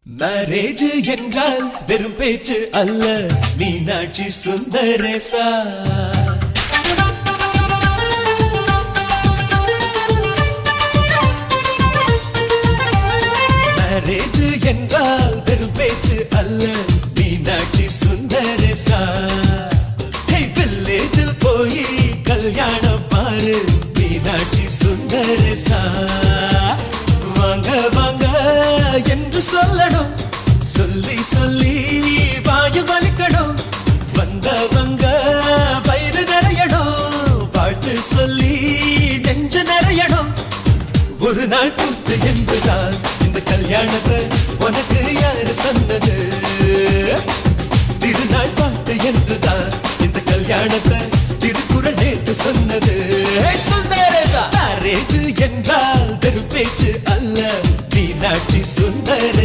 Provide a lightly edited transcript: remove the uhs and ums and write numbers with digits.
Marriage என்றால் வெறும் பேச்சு அல்ல, மீனாட்சி சுந்தரேசா. மேரேஜ் என்றால் வெறும் பேச்சு அல்ல, மீனாட்சி சுந்தரேசா. வில்லேஜில் போய் கல்யாணம் பாரு, மீனாட்சி சுந்தரேசா. வாங்க வாங்க என்று சொல்லணும், சொல்லி சொல்லி வாயு வலிக்கணும். வந்தவங்க வயிறு நிறையணும், வாழ்த்து சொல்லி நெஞ்சு நிறையணும். ஒரு நாள் கூத்து என்புதான் இந்த கல்யாணத்தை உனக்கு யாரு சொன்னது? திருநாள் பாட்டு என்றுதான் இந்த கல்யாணத்தை திருக்குறள் நேற்று சொன்னது. மேரேஜ் என்றால் வெறும் பேச்சு அல்ல, மீனாட்சி சுந்தரேசா.